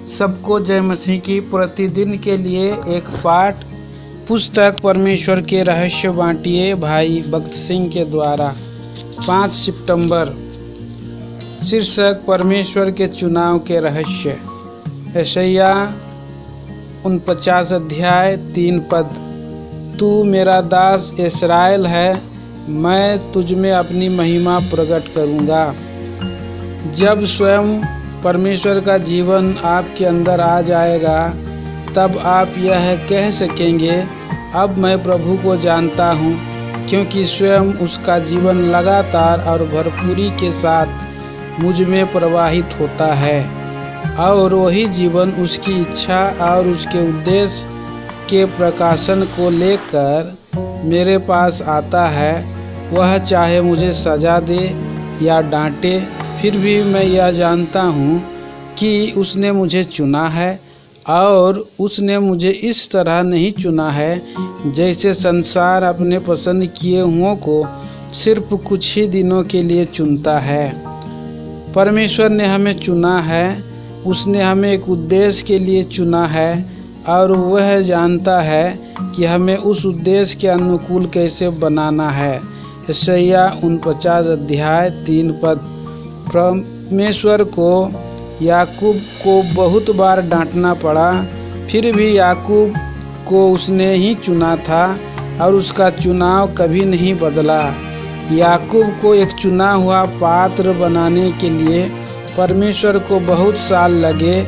सबको जय मसीह की। प्रतिदिन के लिए एक पाठ पुस्तक परमेश्वर के रहस्य बांटिए भाई भक्त सिंह के द्वारा। 5 सितंबर। शीर्षक परमेश्वर के चुनाव के रहस्य। यशायाह 49 अध्याय 3 पद। तू मेरा दास इस्राएल है, मैं तुझ में अपनी महिमा प्रकट करूंगा। जब स्वयं परमेश्वर का जीवन आपके अंदर आ जाएगा तब आप यह कह सकेंगे, अब मैं प्रभु को जानता हूँ, क्योंकि स्वयं उसका जीवन लगातार और भरपूरी के साथ मुझ में प्रवाहित होता है और वही जीवन उसकी इच्छा और उसके उद्देश्य के प्रकाशन को लेकर मेरे पास आता है। वह चाहे मुझे सजा दे या डांटे, फिर भी मैं यह जानता हूँ कि उसने मुझे चुना है और उसने मुझे इस तरह नहीं चुना है जैसे संसार अपने पसंद किए हुओं को सिर्फ कुछ ही दिनों के लिए चुनता है। परमेश्वर ने हमें चुना है, उसने हमें एक उद्देश्य के लिए चुना है और वह जानता है कि हमें उस उद्देश्य के अनुकूल कैसे बनाना है। यशायाह 49 अध्याय 3 पद। परमेश्वर को याकूब को बहुत बार डांटना पड़ा, फिर भी याकूब को उसने ही चुना था और उसका चुनाव कभी नहीं बदला। याकूब को एक चुना हुआ पात्र बनाने के लिए परमेश्वर को बहुत साल लगे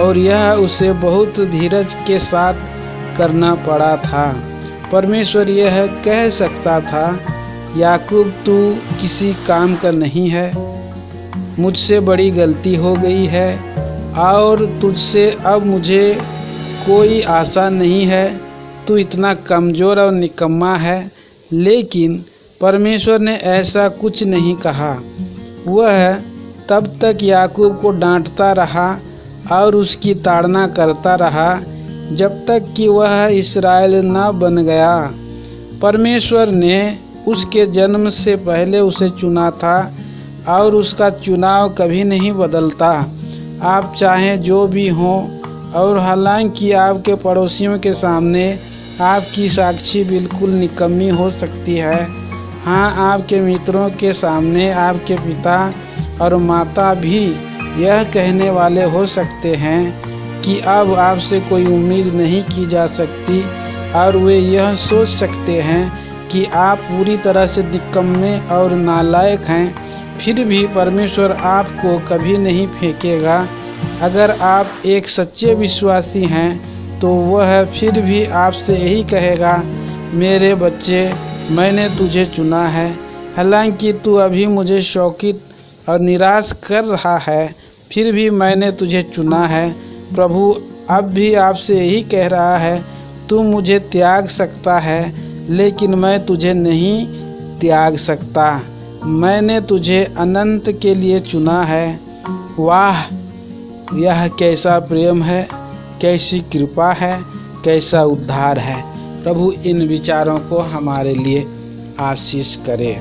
और यह उसे बहुत धीरज के साथ करना पड़ा था। परमेश्वर यह कह सकता था, याकूब तू किसी काम का नहीं है, मुझसे बड़ी गलती हो गई है और तुझसे अब मुझे कोई आशा नहीं है, तू इतना कमज़ोर और निकम्मा है। लेकिन परमेश्वर ने ऐसा कुछ नहीं कहा। वह तब तक याकूब को डांटता रहा और उसकी ताड़ना करता रहा जब तक कि वह इस्राएल न बन गया। परमेश्वर ने उसके जन्म से पहले उसे चुना था और उसका चुनाव कभी नहीं बदलता। आप चाहे जो भी हों, और हालांकि आपके पड़ोसियों के सामने आपकी साक्षी बिल्कुल निकम्मी हो सकती है, हाँ, आपके मित्रों के सामने आपके पिता और माता भी यह कहने वाले हो सकते हैं कि अब आपसे कोई उम्मीद नहीं की जा सकती और वे यह सोच सकते हैं कि आप पूरी तरह से निकम्मे और नालायक हैं। फिर भी परमेश्वर आपको कभी नहीं फेंकेगा। अगर आप एक सच्चे विश्वासी हैं तो वह फिर भी आपसे यही कहेगा, मेरे बच्चे, मैंने तुझे चुना है। हालांकि तू अभी मुझे शौकित और निराश कर रहा है, फिर भी मैंने तुझे चुना है। प्रभु अब भी आपसे यही कह रहा है, तू मुझे त्याग सकता है लेकिन मैं तुझे नहीं त्याग सकता। मैंने तुझे अनंत के लिए चुना है। वाह, यह कैसा प्रेम है, कैसी कृपा है, कैसा उद्धार है। प्रभु इन विचारों को हमारे लिए आशीष करे।